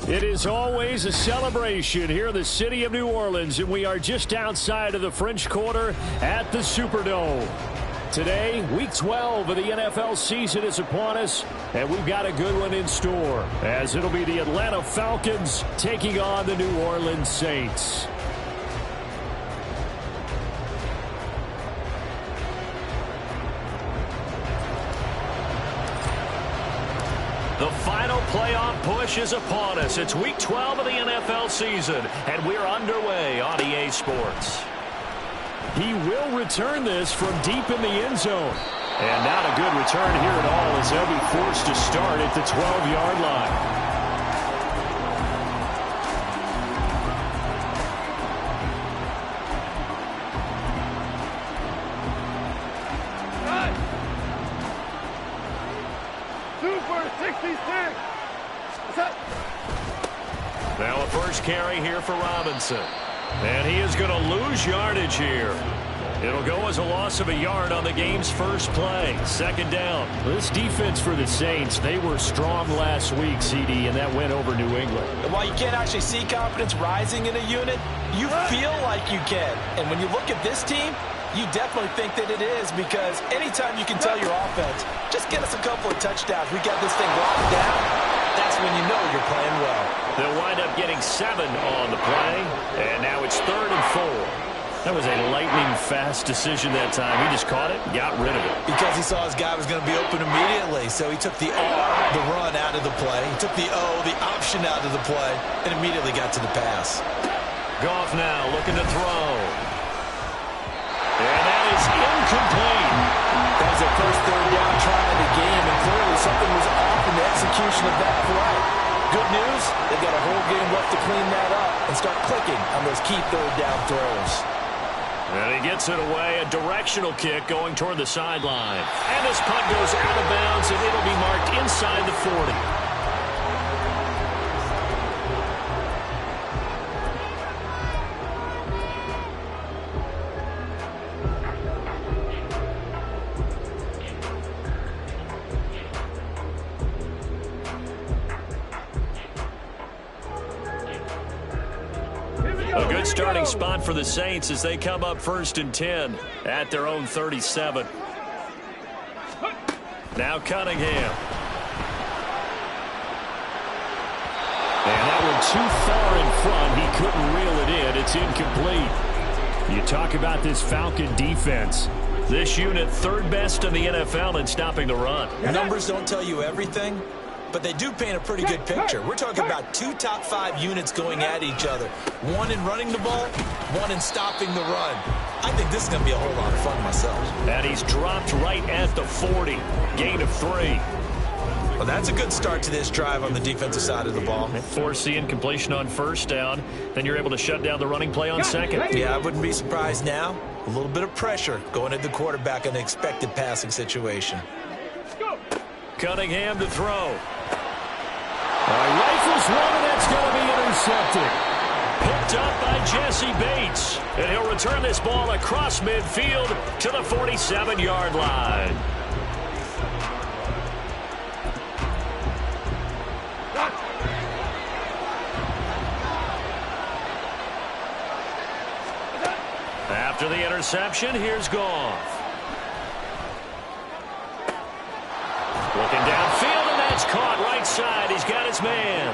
It is always a celebration here in the city of New Orleans, and we are just outside of the French Quarter at the Superdome. Today, Week 12 of the NFL season is upon us, and we've got a good one in store, as it'll be the Atlanta Falcons taking on the New Orleans Saints. The final playoff push is upon us. It's Week 12 of the NFL season, and we're underway on EA Sports. He will return this from deep in the end zone. And not a good return here at all, as they'll be forced to start at the 12-yard line. Now a first carry here for Robinson. And he is going to lose yardage here. It'll go as a loss of a yard on the game's first play. Second down. This defense for the Saints, they were strong last week, CD, and that went over New England. And while you can't actually see confidence rising in a unit, you feel like you can. And when you look at this team, you definitely think that it is, because anytime you can tell your offense, just get us a couple of touchdowns, we got this thing locked down, that's when you know you're playing well. They'll wind up getting 7 on the play, and now it's 3rd and 4. That was a lightning-fast decision that time. He just caught it, got rid of it. Because he saw his guy was going to be open immediately, so he took the R, the run, out of the play. He took the O, the option, out of the play, and immediately got to the pass. Goff now looking to throw. And that is incomplete. That was their first third down try of the game, and clearly something was off in the execution of that play. Good news, they've got a whole game left to clean that up and start clicking on those key third down throws. And he gets it away, a directional kick going toward the sideline. And this punt goes out of bounds, and it'll be marked inside the 40. A good starting spot for the Saints as they come up 1st and 10 at their own 37. Now Cunningham. And that one too far in front. He couldn't reel it in. It's incomplete. You talk about this Falcon defense. This unit 3rd best in the NFL in stopping the run. Numbers don't tell you everything, but they do paint a pretty good picture. We're talking about 2 top 5 units going at each other. One in running the ball, one in stopping the run. I think this is going to be a whole lot of fun myself. And he's dropped right at the 40. Gain of 3. Well, that's a good start to this drive on the defensive side of the ball. Force the incompletion on 1st down. Then you're able to shut down the running play on 2nd. Yeah, I wouldn't be surprised now. A little bit of pressure going at the quarterback in an expected passing situation. Cunningham to throw. Rifles one, and that's going to be intercepted. Picked up by Jesse Bates. And he'll return this ball across midfield to the 47-yard line. After the interception, here's Goff. Looking downfield, and that's caught right side. He's got his man.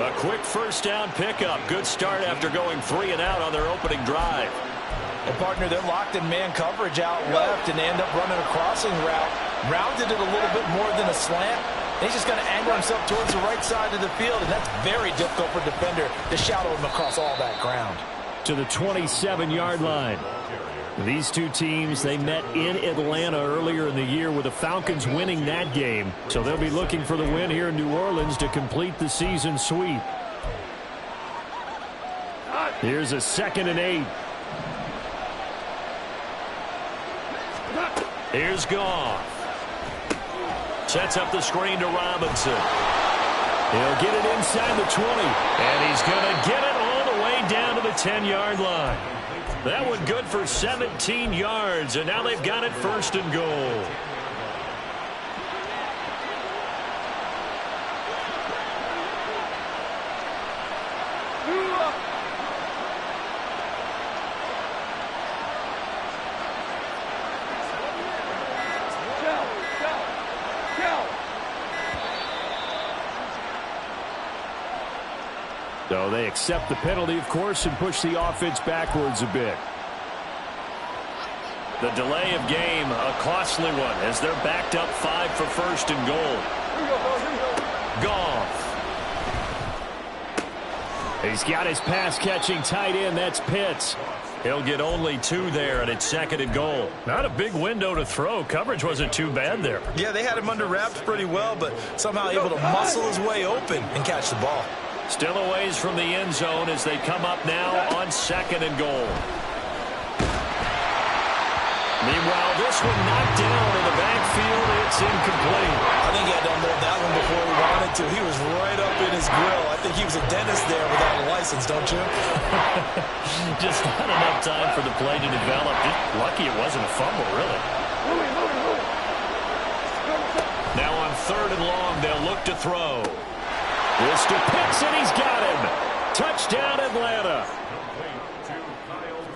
A quick 1st down pickup. Good start after going 3 and out on their opening drive. And partner, they're locked in man coverage out left, and they end up running a crossing route. Rounded it a little bit more than a slant. And he's just going to angle himself towards the right side of the field, and that's very difficult for a defender to shadow him across all that ground. To the 27-yard line. These two teams, they met in Atlanta earlier in the year with the Falcons winning that game. So they'll be looking for the win here in New Orleans to complete the season sweep. Here's a 2nd and 8. Here's Goff. Sets up the screen to Robinson. He'll get it inside the 20. And he's going to get it all the way down to the 10-yard line. That one good for 17 yards, and now they've got it 1st and goal. So they accept the penalty, of course, and push the offense backwards a bit. The delay of game, a costly one, as they're backed up 5 for first and goal. Goff. He's got his pass-catching tight end. That's Pitts. He'll get only 2 there, and it's 2nd and goal. Not a big window to throw. Coverage wasn't too bad there. Yeah, they had him under wraps pretty well, but somehow able to muscle his way open and catch the ball. Still a ways from the end zone as they come up now on 2nd and goal. Meanwhile, this one knocked down in the backfield. It's incomplete. I think he had to unload that one before he wanted to. He was right up in his grill. I think he was a dentist there without a license, don't you? Just not enough time for the play to develop. Just lucky it wasn't a fumble, really. Now on 3rd and long, they'll look to throw. This to Pitts, and he's got him. Touchdown, Atlanta.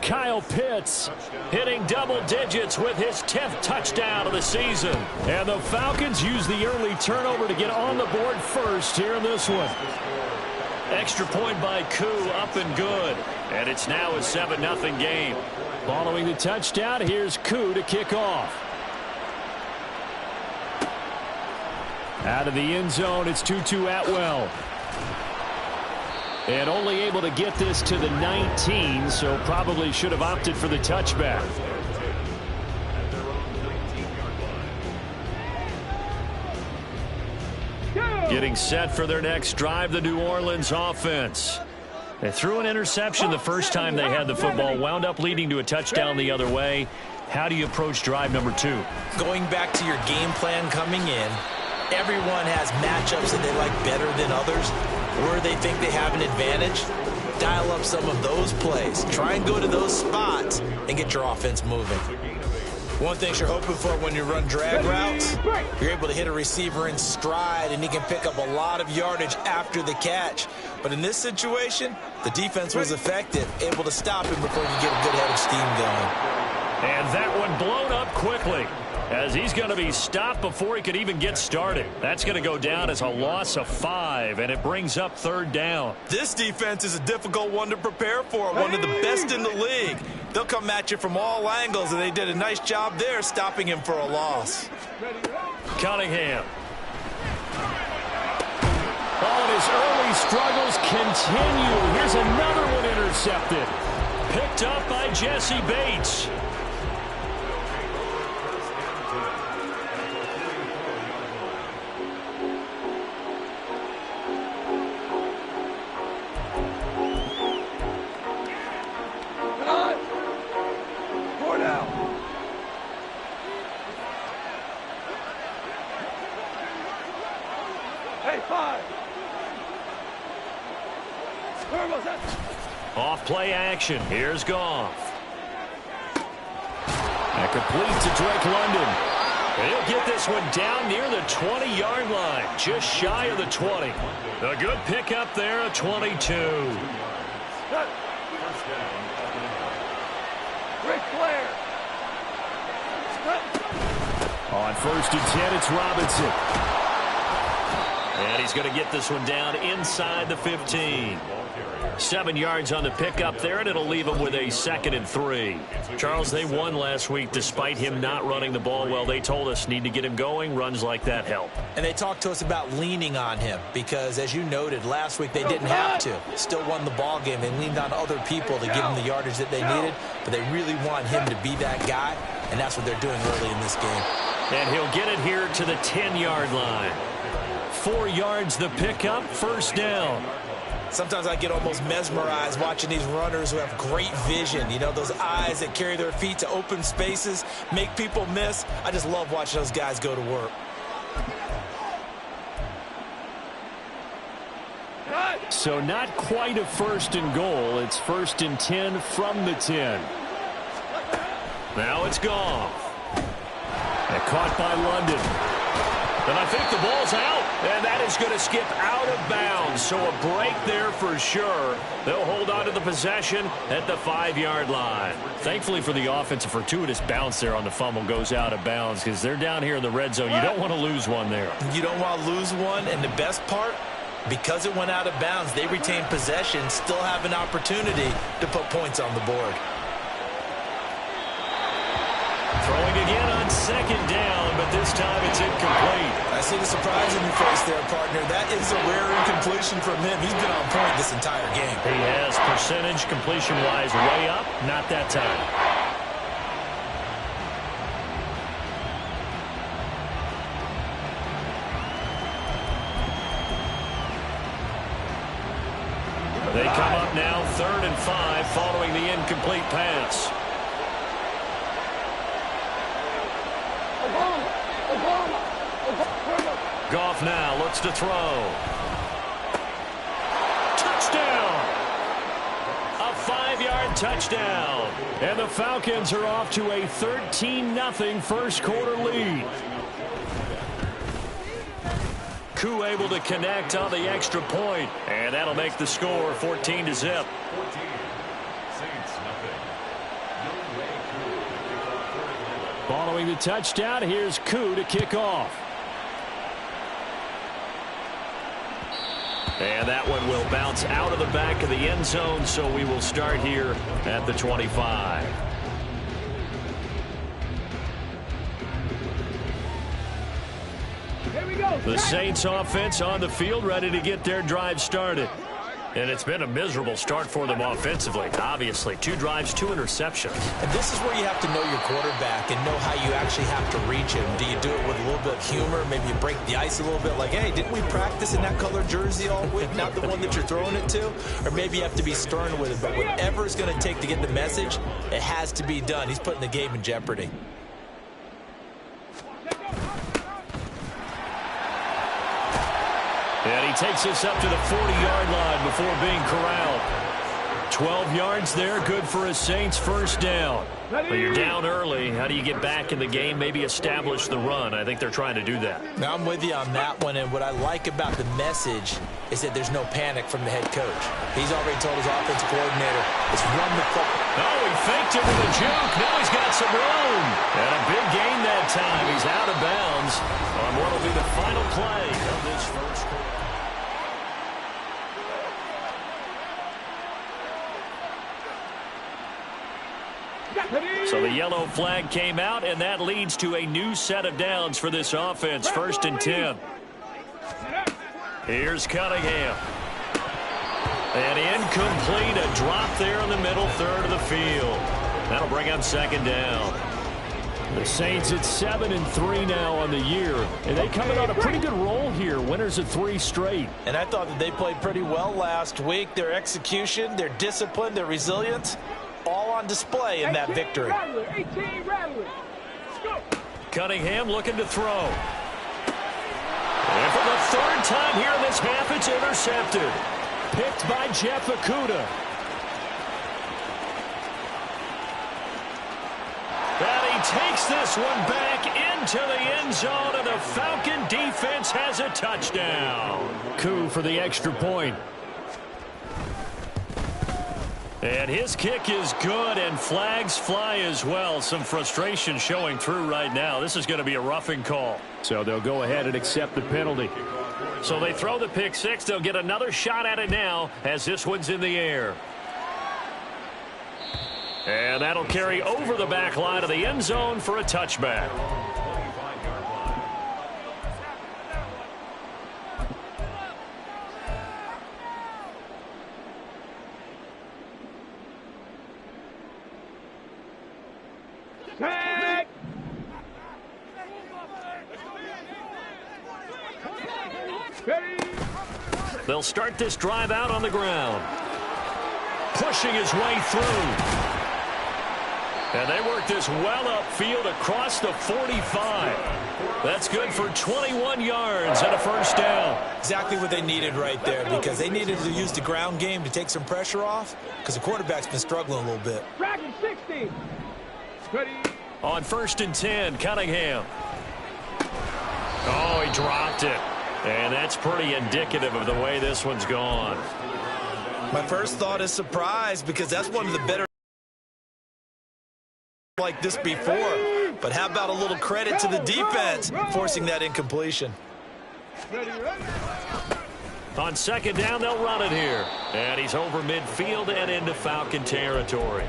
Kyle Pitts hitting double digits with his 10th touchdown of the season. And the Falcons use the early turnover to get on the board first here in this one. Extra point by Koo, up and good. And it's now a 7-0 game. Following the touchdown, here's Koo to kick off. Out of the end zone, it's Tutu Atwell. And only able to get this to the 19, so probably should have opted for the touchback. Getting set for their next drive, the New Orleans offense. They threw an interception the first time they had the football, wound up leading to a touchdown the other way. How do you approach drive number 2? Going back to your game plan coming in, everyone has matchups that they like better than others, where they think they have an advantage. Dial up some of those plays. Try and go to those spots and get your offense moving. One thing you're hoping for when you run drag routes, you're able to hit a receiver in stride and he can pick up a lot of yardage after the catch. But in this situation, the defense was effective, able to stop him before you get a good head of steam going. And that one blown up quickly, as he's going to be stopped before he could even get started. That's going to go down as a loss of 5, and it brings up 3rd down. This defense is a difficult one to prepare for, one of the best in the league. They'll come at you from all angles, and they did a nice job there stopping him for a loss. Cunningham. All of his early struggles continue. Here's another one intercepted. Picked up by Jesse Bates. Off play action. Here's Goff. And complete to Drake London. He'll get this one down near the 20-yard line, just shy of the 20. A good pickup there, a 22. On 1st and 10, it's Robinson. And he's going to get this one down inside the 15. 7 yards on the pickup there, and it'll leave him with a 2nd and 3. Charles, they won last week despite him not running the ball well. They told us need to get him going. Runs like that help. And they talked to us about leaning on him because, as you noted, last week they didn't have to. Still won the ball game. They leaned on other people to give them the yardage that they needed, but they really want him to be that guy, and that's what they're doing early in this game. And he'll get it here to the 10-yard line. 4 yards the pickup, 1st down. Sometimes I get almost mesmerized watching these runners who have great vision. You know, those eyes that carry their feet to open spaces, make people miss. I just love watching those guys go to work. So not quite a 1st and goal. It's 1st and 10 from the 10. Now it's Goff. And caught by London. And I think the ball's out, and that is going to skip out of bounds. So a break there for sure. They'll hold on to the possession at the 5-yard line. Thankfully for the offense, a fortuitous bounce there on the fumble goes out of bounds because they're down here in the red zone. You don't want to lose one there. You don't want to lose one, and the best part, Because it went out of bounds, they retained possession, still have an opportunity to put points on the board. Throwing again on second down, but this time it's incomplete. I see the surprise in your face there, partner. That is a rare incompletion from him. He's been on point this entire game. He has percentage completion-wise way up, not that time. They come up now 3rd and 5 following the incomplete pass. Goff now looks to throw. Touchdown! A 5-yard touchdown. And the Falcons are off to a 13-0 first quarter lead. Koo able to connect on the extra point, and that'll make the score 14-0. Following the touchdown, here's Koo to kick off. And that one will bounce out of the back of the end zone, so we will start here at the 25. The Saints offense on the field, ready to get their drive started. And it's been a miserable start for them offensively. Obviously, 2 drives, 2 interceptions. And this is where you have to know your quarterback and know how you actually have to reach him. Do you do it with a little bit of humor? Maybe you break the ice a little bit like, hey, didn't we practice in that color jersey all week? Not the one that you're throwing it to? Or maybe you have to be stern with it. But whatever it's going to take to get the message, it has to be done. He's putting the game in jeopardy. And he takes us up to the 40-yard line before being corralled. 12 yards there, good for a Saints first down. But you're down early. How do you get back in the game, maybe establish the run? I think they're trying to do that. Now, I'm with you on that one, and what I like about the message is that there's no panic from the head coach. He's already told his offensive coordinator, let's run the clock. Oh, he faked it with a juke. Now he's got some room. And a big gain that time. He's out of bounds on what will be the final play of this first quarter. So the yellow flag came out, and that leads to a new set of downs for this offense. 1st and 10. Here's Cunningham. And incomplete, a drop there in the middle third of the field. That'll bring up 2nd down. The Saints at 7-3 now on the year, and they coming on a pretty good roll here. Winners of 3 straight. And I thought that they played pretty well last week. Their execution, their discipline, their resilience, all on display in that victory. Cunningham looking to throw. And for the 3rd time here in this half, it's intercepted. Picked by Jeff Okudah. And he takes this one back into the end zone, and the Falcon defense has a touchdown. Koo for the extra point. And his kick is good, and flags fly as well. Some frustration showing through right now. This is going to be a roughing call. So they'll go ahead and accept the penalty. So they throw the pick 6. They'll get another shot at it now as this one's in the air. And that'll carry over the back line of the end zone for a touchback. They'll start this drive out on the ground. Pushing his way through. And they work this well upfield across the 45. That's good for 21 yards and a first down. Exactly what they needed right there, because they needed to use the ground game to take some pressure off, because the quarterback's been struggling a little bit. On 1st and 10, Cunningham. Oh, he dropped it. And that's pretty indicative of the way this one's gone. My first thought is surprise, because that's one of the better like this before. But how about a little credit to the defense forcing that incompletion? On second down, they'll run it here. And he's over midfield and into Falcon territory.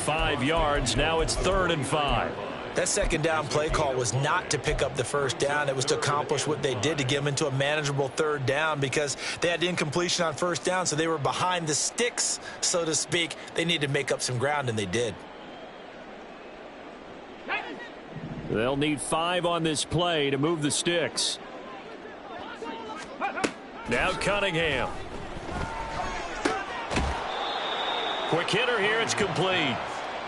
5 yards. Now it's 3rd and 5. That second down play call was not to pick up the first down. It was to accomplish what they did, to get them into a manageable 3rd down, because they had incompletion on first down, so they were behind the sticks, so to speak. They needed to make up some ground, and they did. They'll need 5 on this play to move the sticks. Now Cunningham. Quick hitter here. It's complete.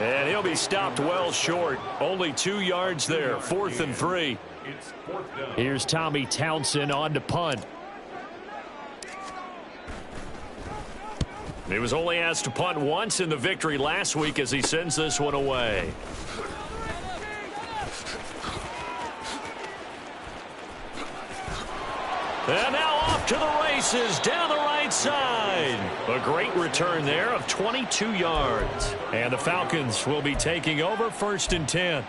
And he'll be stopped well short. Only 2 yards there. 4th and 3. Here's Tommy Townsend on to punt. He was only asked to punt once in the victory last week as he sends this one away. And now off to the races down the right side. A great return there of 22 yards. And the Falcons will be taking over 1st and 10.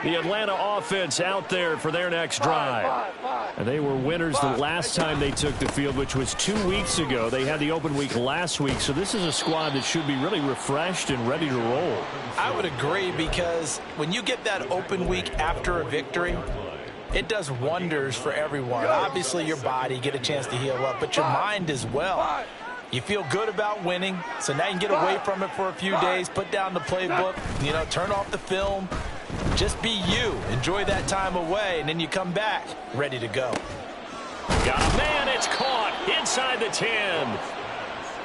The Atlanta offense out there for their next drive. And they were winners the last time they took the field, which was 2 weeks ago. They had the open week last week, so this is a squad that should be really refreshed and ready to roll. I would agree, because when you get that open week after a victory, it does wonders for everyone. Obviously, your body, get a chance to heal up, but your mind as well. You feel good about winning, so now you can get away from it for a few days, put down the playbook, turn off the film. Just be you. Enjoy that time away, and then you come back ready to go. Got a man. It's caught inside the 10.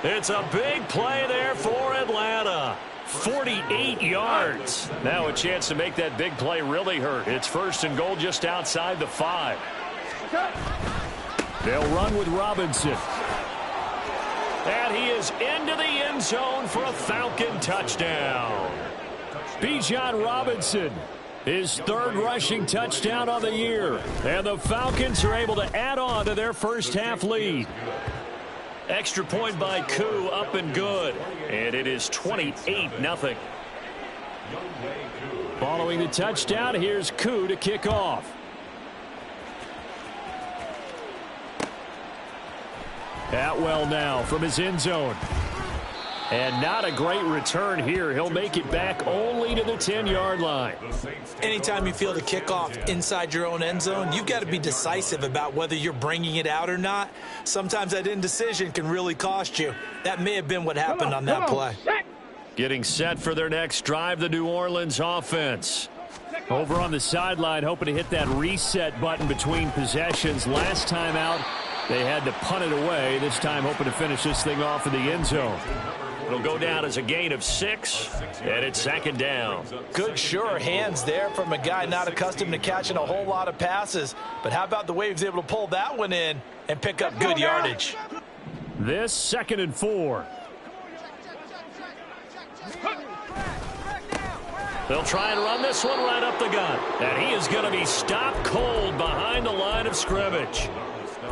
It's a big play there for Atlanta. 48 yards. Now a chance to make that big play really hurt. It's 1st and goal just outside the 5. They'll run with Robinson. And he is into the end zone for a Falcon touchdown. Bijan Robinson, his 3rd rushing touchdown on the year. And the Falcons are able to add on to their first half lead. Extra point by Koo, up and good. And it is 28-0. Following the touchdown, here's Koo to kick off. Atwell now from his end zone. And not a great return here. He'll make it back only to the 10-yard line. Anytime you feel the kickoff inside your own end zone, you've got to be decisive about whether you're bringing it out or not. Sometimes that indecision can really cost you. That may have been what happened on that play. Getting set for their next drive, the New Orleans offense. Over on the sideline, hoping to hit that reset button between possessions. Last time out, they had to punt it away. This time hoping to finish this thing off in the end zone. It'll go down as a gain of 6, and it's 2nd down. Good, sure hands there from a guy not accustomed to catching a whole lot of passes. But how about the way he was able to pull that one in and pick up good yardage? This 2nd and 4. They'll try and run this one right up the gut. And he is going to be stopped cold behind the line of scrimmage.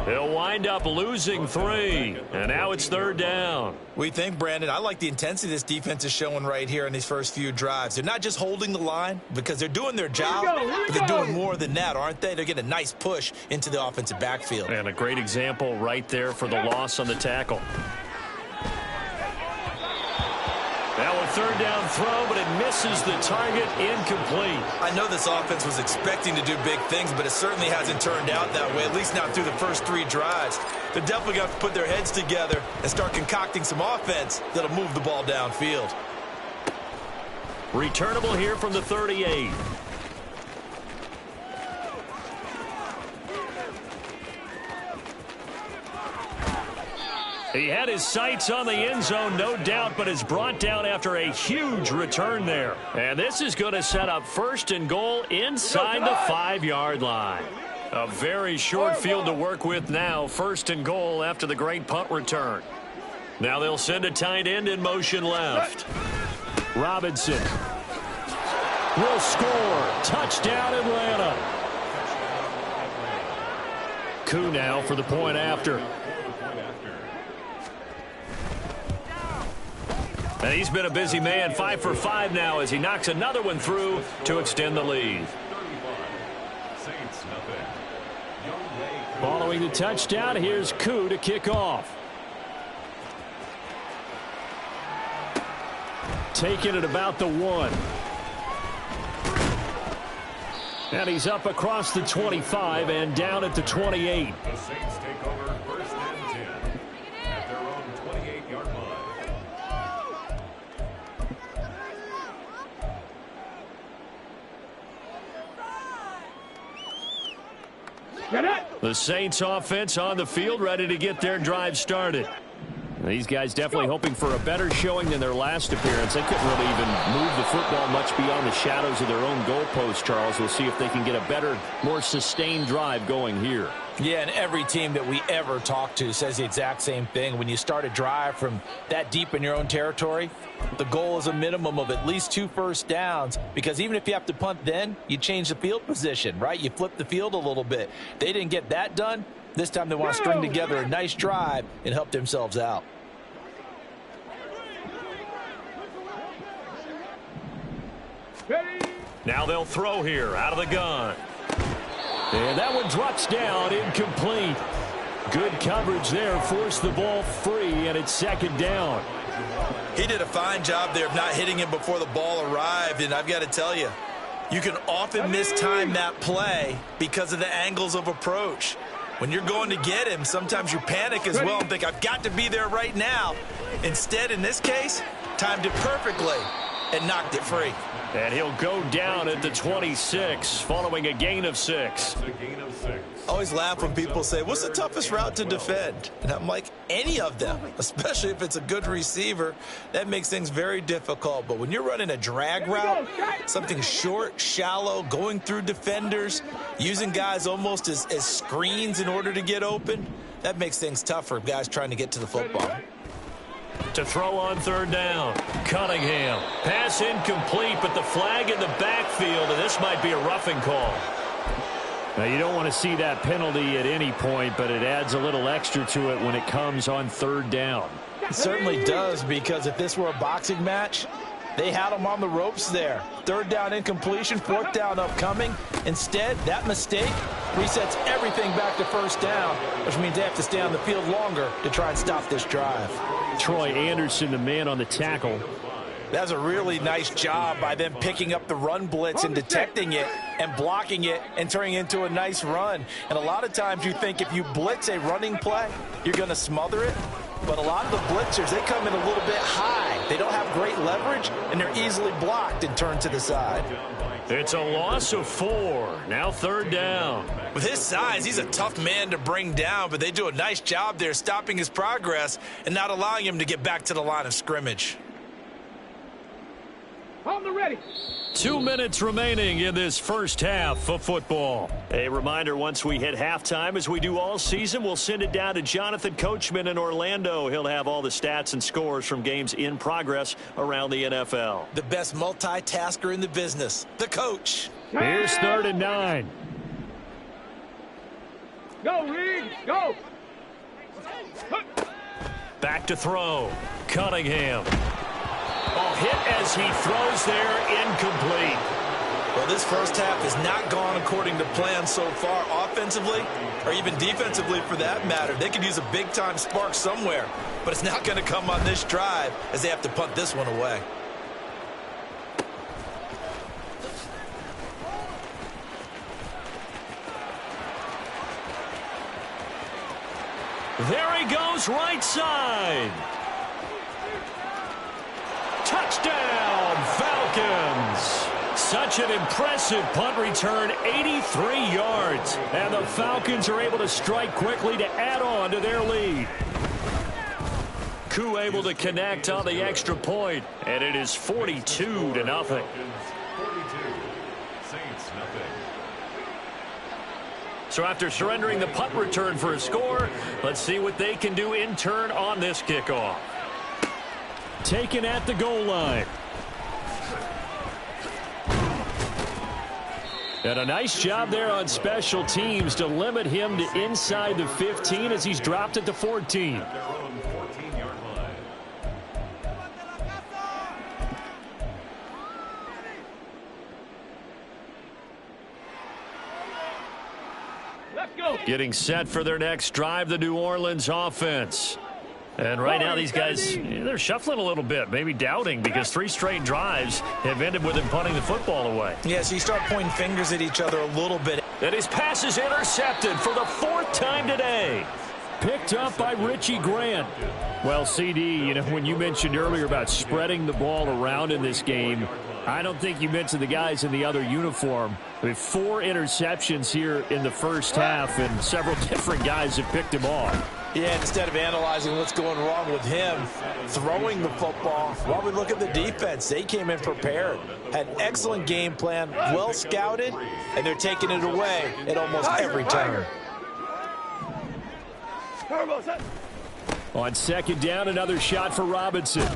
He'll wind up losing 3, and now it's 3rd down. What do you think, Brandon? I like the intensity this defense is showing right here in these first few drives. They're not just holding the line because they're doing their job, but they're doing more than that, aren't they? They're getting a nice push into the offensive backfield. And a great example right there for the loss on the tackle. Now a 3rd down throw, but it misses the target, incomplete. I know this offense was expecting to do big things, but it certainly hasn't turned out that way, at least not through the first 3 drives. They're definitely going to have to put their heads together and start concocting some offense that'll move the ball downfield. Returnable here from the 38. He had his sights on the end zone, no doubt, but is brought down after a huge return there. And this is going to set up 1st and goal inside the 5-yard line. A very short field to work with now. 1st and goal after the great punt return. Now they'll send a tight end in motion left. Robinson will score. Touchdown, Atlanta. Koo now for the point after. And he's been a busy man, 5 for 5 now as he knocks another one through to extend the lead. Following the touchdown, here's Koo to kick off. Taking it about the 1. And he's up across the 25 and down at the 28. The Saints take over 1st and 10 at their own 28-yard line. The Saints offense on the field, ready to get their drive started. These guys definitely hoping for a better showing than their last appearance. They couldn't really even move the football much beyond the shadows of their own goalpost, Charles. We'll see if they can get a better, more sustained drive going here. Yeah, and every team that we ever talk to says the exact same thing. When you start a drive from that deep in your own territory, the goal is a minimum of at least 2 first downs, because even if you have to punt then, you change the field position, right? You flip the field a little bit. They didn't get that done. This time they want to string together a nice drive and help themselves out. Now they'll throw here out of the gun. And that one drops down, incomplete. Good coverage there, forced the ball free, and it's 2nd down. He did a fine job there of not hitting him before the ball arrived, and I've got to tell you, you can often mistime that play because of the angles of approach. When you're going to get him, sometimes you panic as well and think, I've got to be there right now. Instead, in this case, timed it perfectly and knocked it free. And he'll go down at the 26 following a gain of 6. I always laugh when people say, what's the toughest route to defend? And I'm like, any of them, especially if it's a good receiver. That makes things very difficult. But when you're running a drag route, something short, shallow, going through defenders, using guys almost as screens in order to get open, that makes things tough for guys trying to get to the football. To throw on 3rd down. Cunningham. Pass incomplete, but the flag in the backfield, and this might be a roughing call. Now, you don't want to see that penalty at any point, but it adds a little extra to it when it comes on 3rd down. It certainly does, because if this were a boxing match, they had him on the ropes there. 3rd down incompletion, 4th down upcoming. Instead, that mistake resets everything back to 1st down, which means they have to stay on the field longer to try and stop this drive. Troy Anderson, the man on the tackle. That's a really nice job by them picking up the run blitz and detecting it and blocking it and turning it into a nice run. And a lot of times you think if you blitz a running play, you're going to smother it. But a lot of the blitzers, they come in a little bit high. They don't have great leverage, and they're easily blocked and turned to the side. It's a loss of 4. Now 3rd down. With his size, he's a tough man to bring down, but they do a nice job there stopping his progress and not allowing him to get back to the line of scrimmage. On the ready. 2 minutes remaining in this first half of football. A reminder, once we hit halftime, as we do all season, we'll send it down to Jonathan Coachman in Orlando. He'll have all the stats and scores from games in progress around the NFL. The best multitasker in the business, the coach. Here's 3rd and 9. Go, Reed, go. Back to throw. Cunningham. Ball hit as he throws there, incomplete. Well, this first half has not gone according to plan so far offensively or even defensively for that matter. They could use a big-time spark somewhere, but it's not going to come on this drive as they have to punt this one away. There he goes, right side. Touchdown, Falcons. Such an impressive punt return, 83 yards. And the Falcons are able to strike quickly to add on to their lead. Koo able to connect on the extra point, and it is 42-0. So after surrendering the punt return for a score, let's see what they can do in turn on this kickoff. Taken at the goal line. And a nice job there on special teams to limit him to inside the 15 as he's dropped it to 14. Let's go. Getting set for their next drive, the New Orleans offense. And right now these guys, they're shuffling a little bit, maybe doubting, because 3 straight drives have ended with them punting the football away. Yeah, so you start pointing fingers at each other a little bit. And his pass is intercepted for the 4th time today. Picked up by Richie Grant. Well, CD, you know, when you mentioned earlier about spreading the ball around in this game, I don't think you mentioned the guys in the other uniform. I mean, 4 interceptions here in the first half, and several different guys have picked him off. Yeah, instead of analyzing what's going wrong with him throwing the football, while we look at the defense, they came in prepared, had an excellent game plan, well scouted, and they're taking it away at almost every turn. On 2nd down, another shot for Robinson.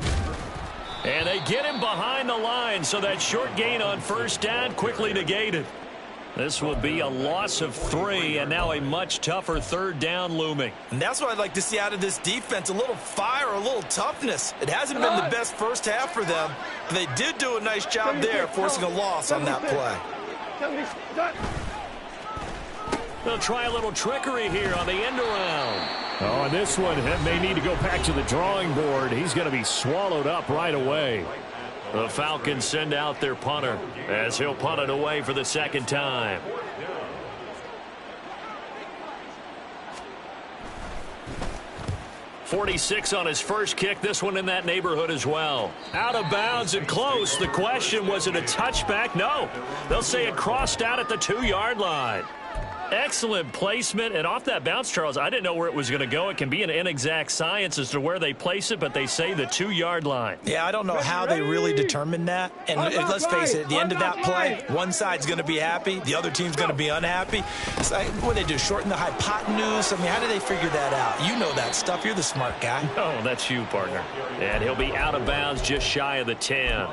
And they get him behind the line, so that short gain on 1st down quickly negated. This will be a loss of 3, and now a much tougher 3rd down looming. And that's what I'd like to see out of this defense, a little fire, a little toughness. It hasn't been the best first half for them, but they did do a nice job there, forcing a loss on that play. They'll try a little trickery here on the end around. Oh, and this one may need to go back to the drawing board. He's going to be swallowed up right away. The Falcons send out their punter as he'll punt it away for the 2nd time. .46 on his first kick. This one in that neighborhood as well. Out of bounds and close. The question, was it a touchback? No. They'll say it crossed out at the 2-yard line. Excellent placement, and off that bounce, Charles, I didn't know where it was going to go. It can be an inexact science as to where they place it, but they say the 2-yard line. Yeah, I don't know how they really determined that. And let's face it, at the end of that play, one side's going to be happy, the other team's going to be unhappy. It's like, what do they do, shorten the hypotenuse? I mean, how do they figure that out? You know that stuff. You're the smart guy. Oh, that's you, partner. And he'll be out of bounds just shy of the 10.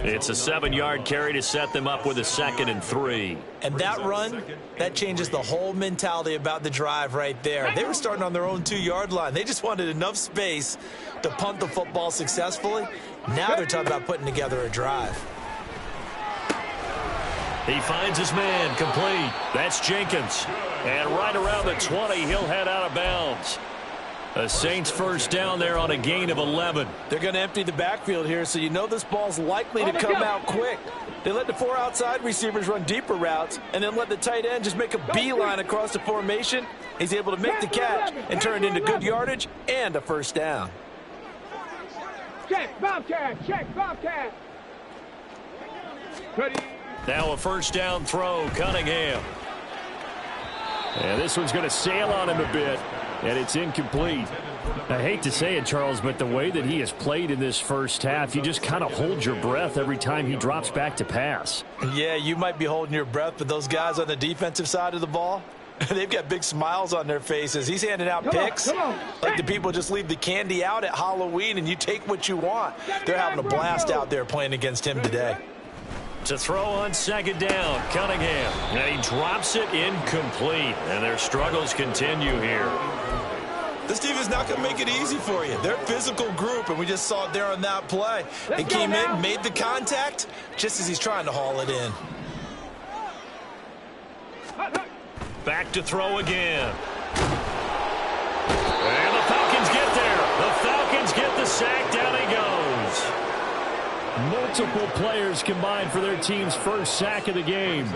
It's a 7-yard carry to set them up with a 2nd and 3. And that run, that changes the whole mentality about the drive right there. They were starting on their own 2-yard line. They just wanted enough space to punt the football successfully. Now they're talking about putting together a drive. He finds his man, complete. That's Jenkins. And right around the 20, he'll head out of bounds. The Saints 1st down there on a gain of 11. They're going to empty the backfield here, so you know this ball's likely to come out quick. They let the 4 outside receivers run deeper routes and then let the tight end just make a beeline across the formation. He's able to make the catch and turn it into good yardage and a 1st down. Check, Bobcat. Check, Bobcat. Ready. Now a 1st down throw, Cunningham. And this one's going to sail on him a bit. And it's incomplete. I hate to say it, Charles, but the way that he has played in this first half, you just kind of hold your breath every time he drops back to pass. Yeah, you might be holding your breath, but those guys on the defensive side of the ball, they've got big smiles on their faces. He's handing out picks like the people just leave the candy out at Halloween and you take what you want. They're having a blast out there playing against him today. To throw on 2nd down, Cunningham. And he drops it incomplete. And their struggles continue here. This team is not going to make it easy for you. They're a physical group, and we just saw it there on that play. He came in, made the contact, just as he's trying to haul it in. Back to throw again. And the Falcons get there. The Falcons get the sack. Down he goes. Multiple players combined for their team's first sack of the game.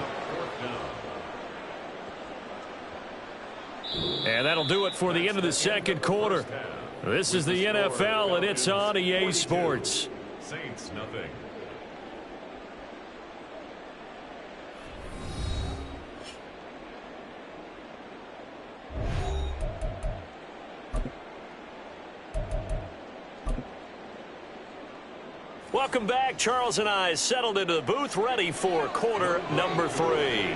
And that'll do it for the end of the 2nd quarter. This is the NFL, and it's on EA Sports. Saints, nothing. Welcome back. Charles and I settled into the booth, ready for quarter number 3.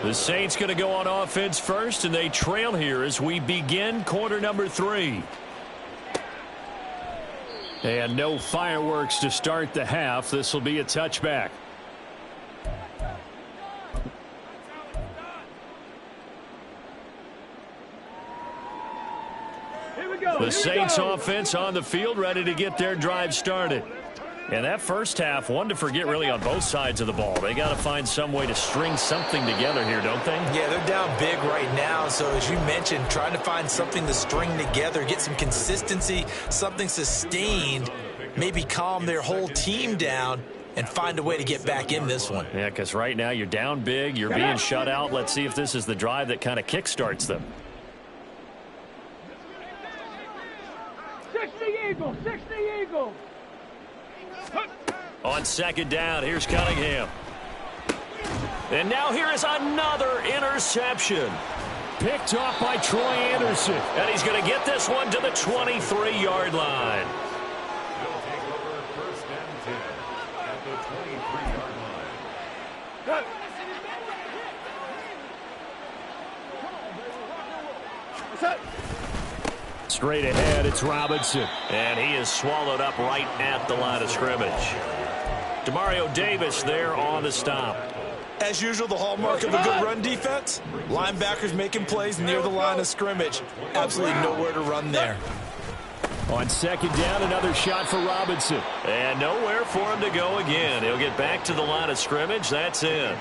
The Saints going to go on offense first, and they trail here as we begin quarter number 3. And no fireworks to start the half. This will be a touchback. The Saints offense on the field, ready to get their drive started. And that first half, one to forget really on both sides of the ball. They got to find some way to string something together here, don't they? Yeah, they're down big right now. So as you mentioned, trying to find something to string together, get some consistency, something sustained, maybe calm their whole team down and find a way to get back in this one. Yeah, because right now you're down big, you're being shut out. Let's see if this is the drive that kind of kickstarts them. 60 Eagles, 60 Eagles. On second down, here's Cunningham. And now here is another interception. Picked off by Troy Anderson. And he's going to get this one to the 23-yard line. They'll take over first and 10 at the 23-yard line. Straight ahead, it's Robinson. And he is swallowed up right at the line of scrimmage. Demario Davis there on the stop. As usual, the hallmark of a good run defense, linebackers making plays near the line of scrimmage. Absolutely nowhere to run there. On second down, another shot for Robinson. And nowhere for him to go again. He'll get back to the line of scrimmage. That's it.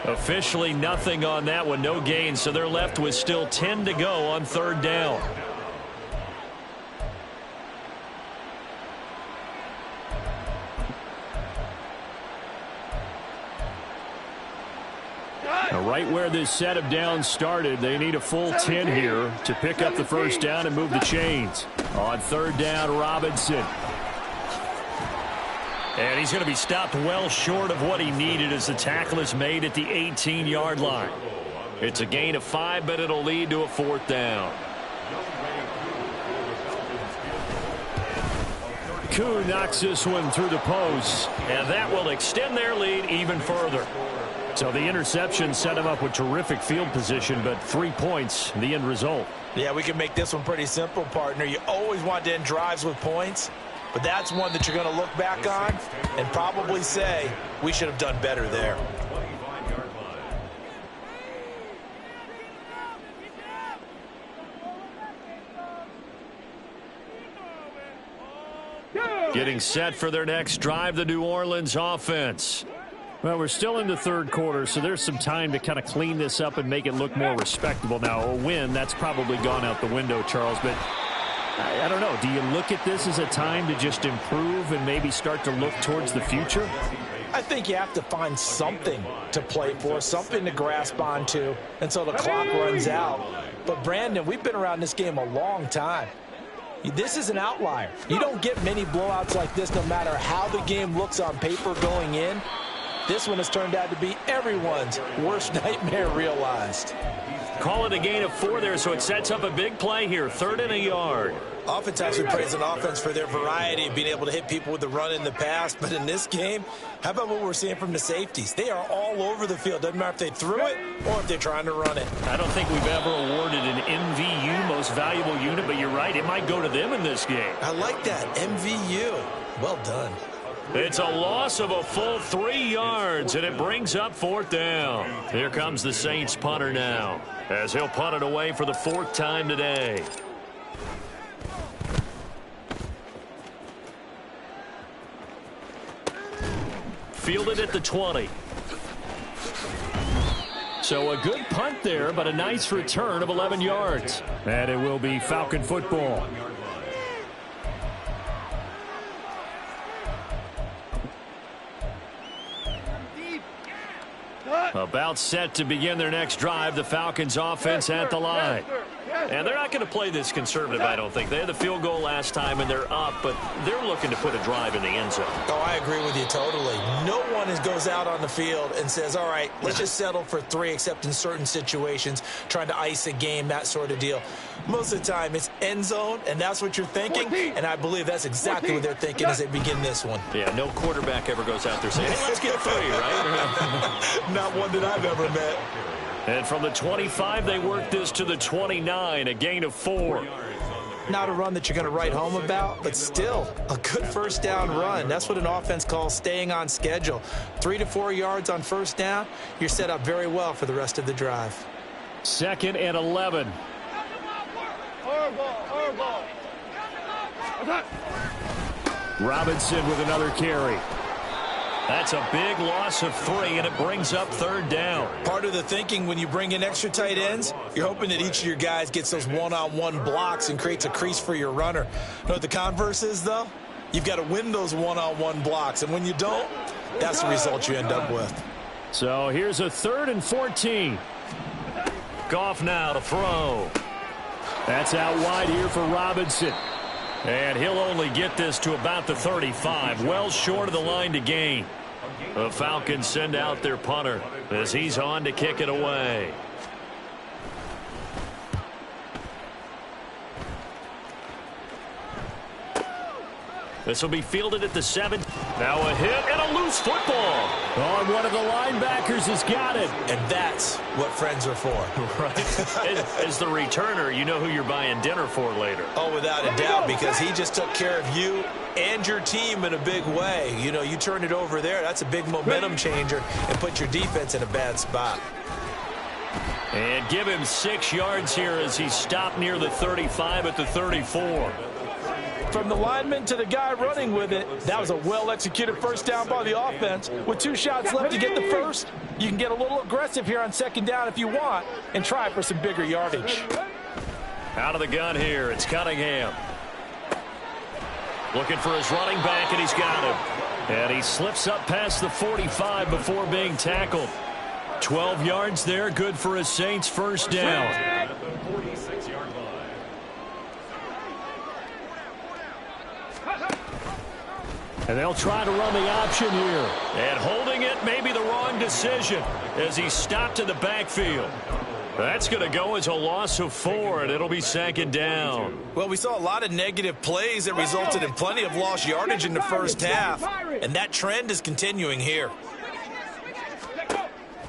Officially nothing on that one, no gain. So they're left with still 10 to go on third down. Now, right where this set of downs started, they need a full 10 here to pick up the first down and move the chains. On third down, Robinson. And he's going to be stopped well short of what he needed as the tackle is made at the 18-yard line. It's a gain of 5, but it'll lead to a fourth down. Kuhn knocks this one through the post, and that will extend their lead even further. So the interception set him up with terrific field position, but 3 points, the end result. Yeah, we can make this one pretty simple, partner. You always want to end drives with points, but that's one that you're going to look back on and probably say, we should have done better there. Getting set for their next drive, the New Orleans offense. Well, we're still in the third quarter, so there's some time to kind of clean this up and make it look more respectable. Now, a win, that's probably gone out the window, Charles, but I don't know. Do you look at this as a time to just improve and maybe start to look towards the future? I think you have to find something to play for, something to grasp onto until the clock runs out. But, Brandon, we've been around this game a long time. This is an outlier. You don't get many blowouts like this no matter how the game looks on paper going in. This one has turned out to be everyone's worst nightmare realized. Call it a gain of 4 there, so it sets up a big play here. 3rd and a yard. Oftentimes we praise an offense for their variety of being able to hit people with the run in the pass. But in this game, how about what we're seeing from the safeties? They are all over the field. Doesn't matter if they threw it or if they're trying to run it. I don't think we've ever awarded an MVU, most valuable unit, but you're right. It might go to them in this game. I like that. MVU. Well done. It's a loss of a full 3 yards, and it brings up 4th down. Here comes the Saints punter now, as he'll punt it away for the 4th time today. Fielded at the 20. So a good punt there, but a nice return of 11 yards. And it will be Falcon football. About set to begin their next drive. The Falcons offense at the line. And they're not going to play this conservative, I don't think. They had the field goal last time, and they're up, but they're looking to put a drive in the end zone. Oh, I agree with you totally. No one goes out on the field and says, all right, let's just settle for 3, except in certain situations, trying to ice a game, that sort of deal. Most of the time, it's end zone, and that's what you're thinking, and I believe that's exactly what they're thinking as they begin this one. Yeah, no quarterback ever goes out there saying, hey, let's get 3, right? Not one that I've ever met. And from the 25, they work this to the 29, a gain of 4. Not a run that you're going to write home about, but still a good first down run. That's what an offense calls staying on schedule. 3 to 4 yards on first down, you're set up very well for the rest of the drive. 2nd and 11. Robinson with another carry. That's a big loss of 3, and it brings up 3rd down. Part of the thinking when you bring in extra tight ends, you're hoping that each of your guys gets those one-on-one blocks and creates a crease for your runner. You know what the converse is, though? You've got to win those one-on-one blocks, and when you don't, that's the result you end up with. So here's a 3rd and 14. Goff now to throw. That's out wide here for Robinson. And he'll only get this to about the 35, well short of the line to gain. The Falcons send out their punter as he's on to kick it away. This will be fielded at the 7. Now a hit and a loose football. Oh, one of the linebackers has got it. And that's what friends are for. Right. As the returner, you know who you're buying dinner for later. Oh, without a doubt, because he just took care of you and your team in a big way. You know, you turn it over there, that's a big momentum changer, and put your defense in a bad spot. And give him 6 yards here as he stopped near the 35 at the 34. From the lineman to the guy running with it, that was a well-executed first down by the offense. With 2 shots left to get the first, you can get a little aggressive here on 2nd down if you want and try for some bigger yardage. Out of the gun here, it's Cunningham. Looking for his running back, and he's got him. And he slips up past the 45 before being tackled. 12 yards there, good for a Saints first down. At the 46-yard line. And they'll try to run the option here. And holding it may be the wrong decision as he stopped in the backfield. That's going to go as a loss of 4, and it'll be 2nd down. Well, we saw a lot of negative plays that resulted in plenty of lost yardage in the first half, and that trend is continuing here.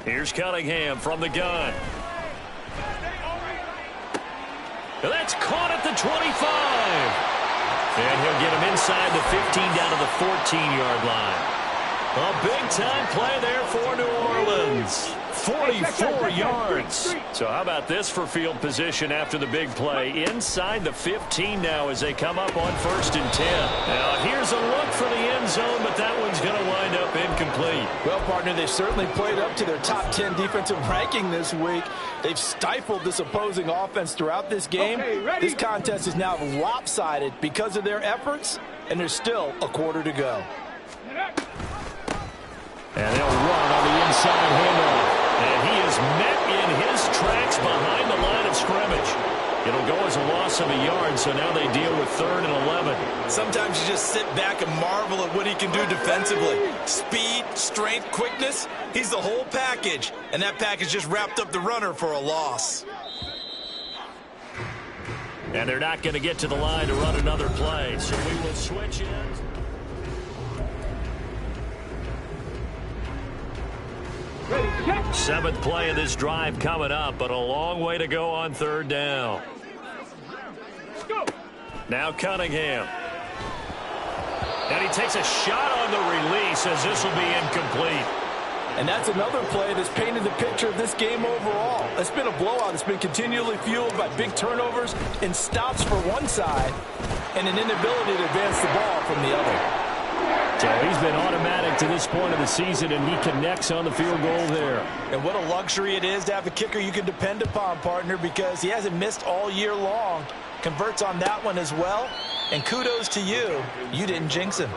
Here's Cunningham from the gun. And that's caught at the 25. And he'll get him inside the 15 down to the 14-yard line. A big-time play there for New Orleans. 44 yards. So how about this for field position after the big play? Inside the 15 now as they come up on 1st and 10. Now here's a look for the end zone, but that one's going to wind up incomplete. Well, partner, they've certainly played up to their top 10 defensive ranking this week. They've stifled this opposing offense throughout this game. This contest is now lopsided because of their efforts, and there's still a quarter to go. And they'll run on the inside handoff. And he is met in his tracks behind the line of scrimmage. It'll go as a loss of a yard, so now they deal with 3rd and 11. Sometimes you just sit back and marvel at what he can do defensively. Speed, strength, quickness, he's the whole package. And that package just wrapped up the runner for a loss. And they're not going to get to the line to run another play, so we will switch in. Seventh play of this drive coming up, but a long way to go on 3rd down. Now Cunningham. And he takes a shot on the release as this will be incomplete. And that's another play that's painted the picture of this game overall. It's been a blowout. It's been continually fueled by big turnovers and stops for one side and an inability to advance the ball from the other. So he's been automatic to this point of the season, and he connects on the field goal there. And what a luxury it is to have a kicker you can depend upon, partner, because he hasn't missed all year long. Converts on that one as well. And kudos to you. You didn't jinx him.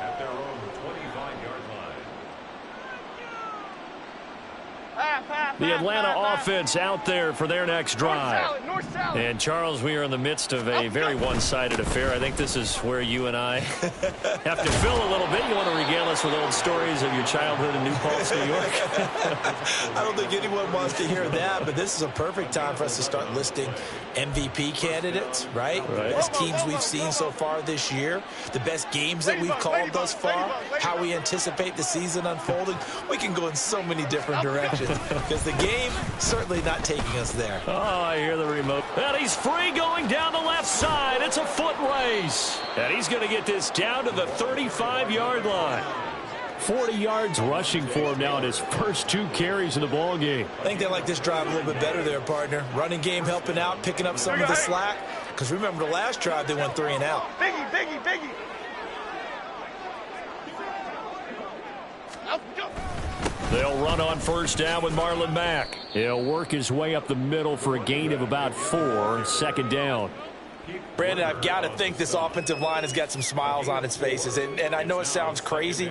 At their own 25-yard line. The Atlanta offense out there for their next drive. And, Charles, we are in the midst of a very one-sided affair. I think this is where you and I have to fill a little bit. You want to regale us with old stories of your childhood in New Paltz, New York? I don't think anyone wants to hear that, but this is a perfect time for us to start listing MVP candidates, right? Best teams we've seen so far this year, the best games that we've called thus far, how we anticipate the season unfolding. We can go in so many different directions because the game certainly not taking us there. Oh, I hear the remote. And he's free going down the left side. It's a foot race. And he's going to get this down to the 35-yard line. 40 yards rushing for him now in his first 2 carries in the ball game. I think they like this drive a little bit better there, partner. Running game helping out, picking up some of the slack. Because remember the last drive, they went 3 and out. Biggie. They'll run on first down with Marlon Mack. He'll work his way up the middle for a gain of about 4, second down. Brandon, I've got to think this offensive line has got some smiles on its faces. And I know it sounds crazy,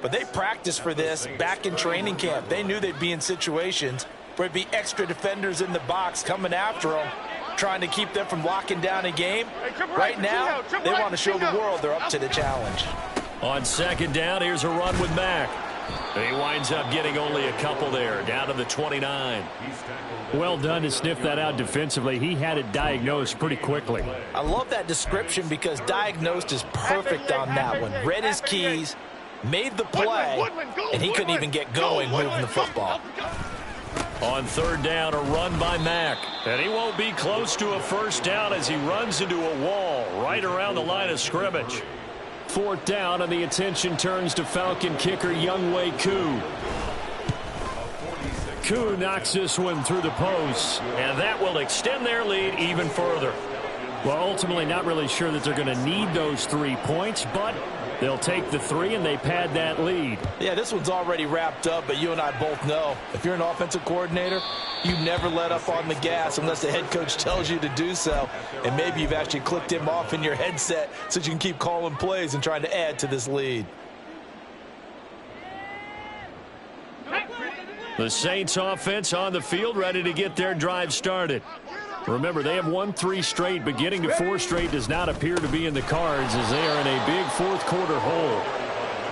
but they practiced for this back in training camp. They knew they'd be in situations where there'd be extra defenders in the box coming after them, trying to keep them from locking down a game. Right now, they want to show the world they're up to the challenge. On second down, here's a run with Mack. He winds up getting only a couple there, down to the 29. Well done to sniff that out defensively. He had it diagnosed pretty quickly. I love that description because diagnosed is perfect on that one. Read his keys, made the play, and he couldn't even get going moving the football. On third down, a run by Mack. And he won't be close to a first down as he runs into a wall right around the line of scrimmage. Fourth down, and the attention turns to Falcon kicker Younghoe Koo. Koo knocks this one through the post, and that will extend their lead even further. Well, ultimately not really sure that they're going to need those 3 points, but they'll take the 3 and they pad that lead. Yeah, this one's already wrapped up, but you and I both know if you're an offensive coordinator, you never let up on the gas unless the head coach tells you to do so. And maybe you've actually clicked him off in your headset so you can keep calling plays and trying to add to this lead. The Saints offense on the field ready to get their drive started. Remember, they have won 3 straight, but getting to 4 straight does not appear to be in the cards as they are in a big fourth quarter hole.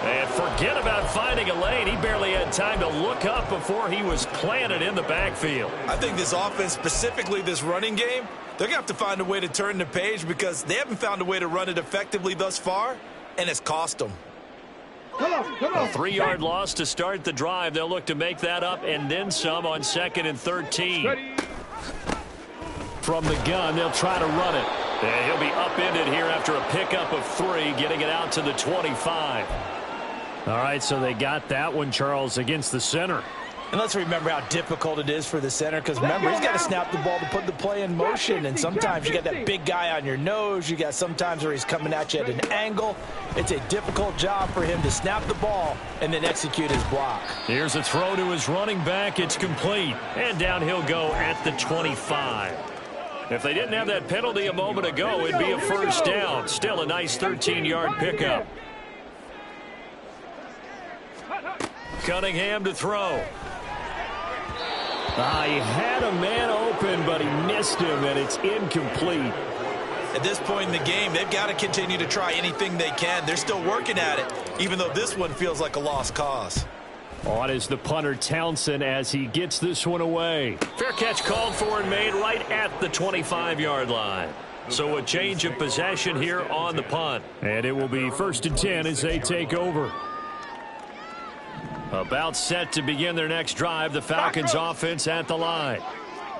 And forget about finding a lane. He barely had time to look up before he was planted in the backfield. I think this offense, specifically this running game, they're going to have to find a way to turn the page because they haven't found a way to run it effectively thus far, and it's cost them. Come on. A 3-yard loss to start the drive. They'll look to make that up and then some on 2nd and 13. Ready. From the gun, they'll try to run it. And he'll be upended here after a pickup of 3, getting it out to the 25. All right, so they got that one, Charles, against the center. And let's remember how difficult it is for the center because, remember, he's got to snap the ball to put the play in motion. And sometimes you got that big guy on your nose. You got sometimes where he's coming at you at an angle. It's a difficult job for him to snap the ball and then execute his block. Here's a throw to his running back. It's complete. And down he'll go at the 25. If they didn't have that penalty a moment ago, it'd be a first down. Still a nice 13-yard pickup. Cunningham to throw. He had a man open, but he missed him, and it's incomplete. At this point in the game, they've got to continue to try anything they can. They're still working at it, even though this one feels like a lost cause. On is the punter, Townsend, as he gets this one away. Fair catch called for and made right at the 25-yard line. So a change of possession here on the punt. And it will be 1st and 10 as they take over. About set to begin their next drive, the Falcons offense at the line.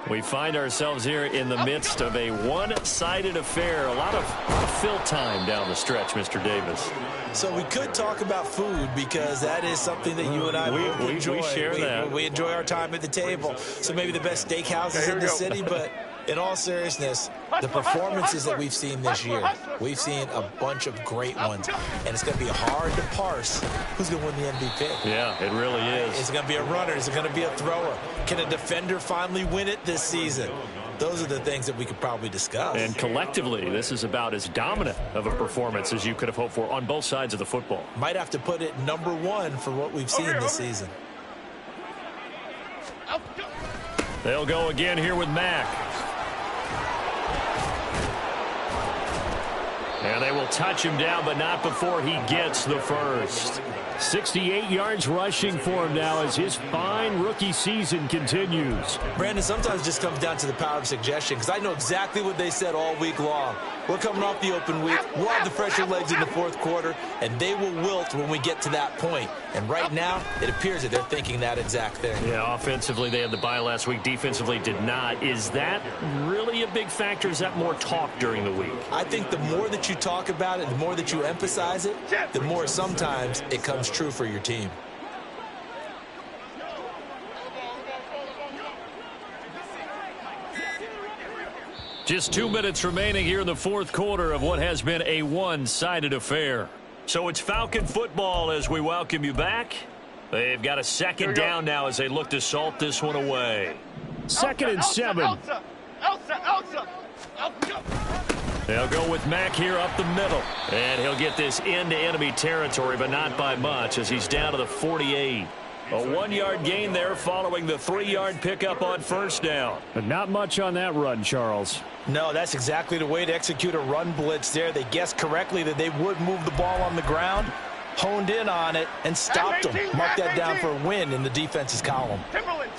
We find ourselves here in the midst of a one-sided affair. A lot of fill time down the stretch, Mr. Davis. So we could talk about food because that is something that you and I both enjoy. We share that. We enjoy our time at the table. So maybe the best steakhouses in the city, but in all seriousness, the performances that we've seen this year, we've seen a bunch of great ones. And it's going to be hard to parse who's going to win the MVP. Yeah, it really is. Is it going to be a runner? Is it going to be a thrower? Can a defender finally win it this season? Those are the things that we could probably discuss. And collectively, this is about as dominant of a performance as you could have hoped for on both sides of the football. Might have to put it #1 for what we've seen this season. They'll go again here with Mack. And they will touch him down, but not before he gets the first. 68 yards rushing for him now as his fine rookie season continues. Brandon, sometimes it just comes down to the power of suggestion, because I know exactly what they said all week long. We're coming off the open week. We'll have the fresher legs in the fourth quarter, and they will wilt when we get to that point. And right now, it appears that they're thinking that exact thing. Yeah, offensively, they had the bye last week. Defensively, did not. Is that really a big factor? Is that more talk during the week? I think the more that you talk about it, the more that you emphasize it, the more sometimes it comes true for your team. Just 2 minutes remaining here in the fourth quarter of what has been a one-sided affair. So it's Falcon football as we welcome you back. They've got a second down now as they look to salt this one away. Second and 7. They'll go with Mack here up the middle. And he'll get this into enemy territory, but not by much as he's down to the 48. A 1-yard gain there following the 3-yard pickup on first down. But not much on that run, Charles. No, that's exactly the way to execute a run blitz there. They guessed correctly that they would move the ball on the ground, honed in on it, and stopped them. Mark that down for a win in the defense's column. Timberland.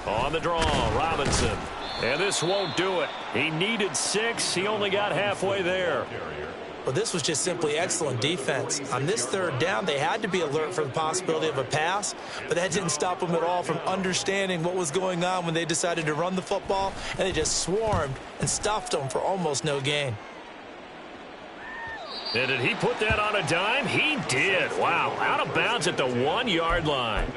On the draw, Robinson. And this won't do it. He needed 6. He only got halfway there. Well, this was just simply excellent defense. On this third down, they had to be alert for the possibility of a pass, but that didn't stop them at all from understanding what was going on when they decided to run the football, and they just swarmed and stuffed them for almost no gain. And did he put that on a dime? He did. Wow, out of bounds at the 1-yard line.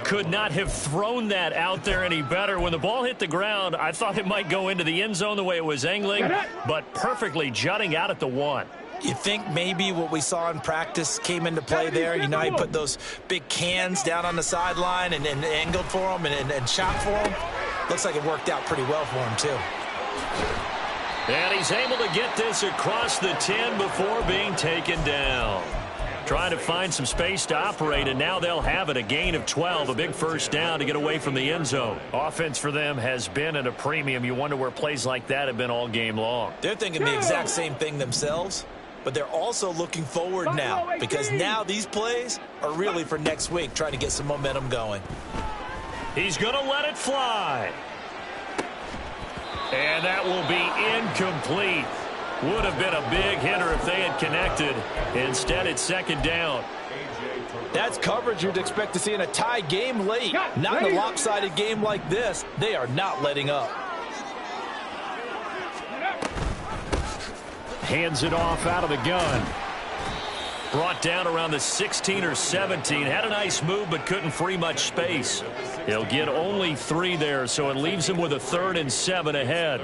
Could not have thrown that out there any better. When the ball hit the ground, I thought it might go into the end zone the way it was angling, but perfectly jutting out at the 1. You think maybe what we saw in practice came into play there? You know, he put those big cans down on the sideline and angled for them and shot for them. Looks like it worked out pretty well for him, too. And he's able to get this across the 10 before being taken down. Trying to find some space to operate, and now they'll have it. A gain of 12, a big first down to get away from the end zone. Offense for them has been at a premium. You wonder where plays like that have been all game long. They're thinking the exact same thing themselves, but they're also looking forward now, because now these plays are really for next week, trying to get some momentum going. He's going to let it fly. And that will be incomplete. Would have been a big hitter if they had connected. Instead, it's second down. That's coverage you'd expect to see in a tie game late. Not in a lopsided game like this. They are not letting up. Hands it off out of the gun. Brought down around the 16 or 17. Had a nice move, but couldn't free much space. He'll get only 3 there, so it leaves him with a 3rd and 7 ahead.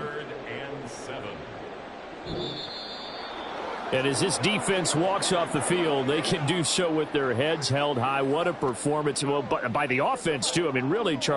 And as this defense walks off the field, they can do so with their heads held high. What a performance. Well, by the offense, too. I mean, really, Charles.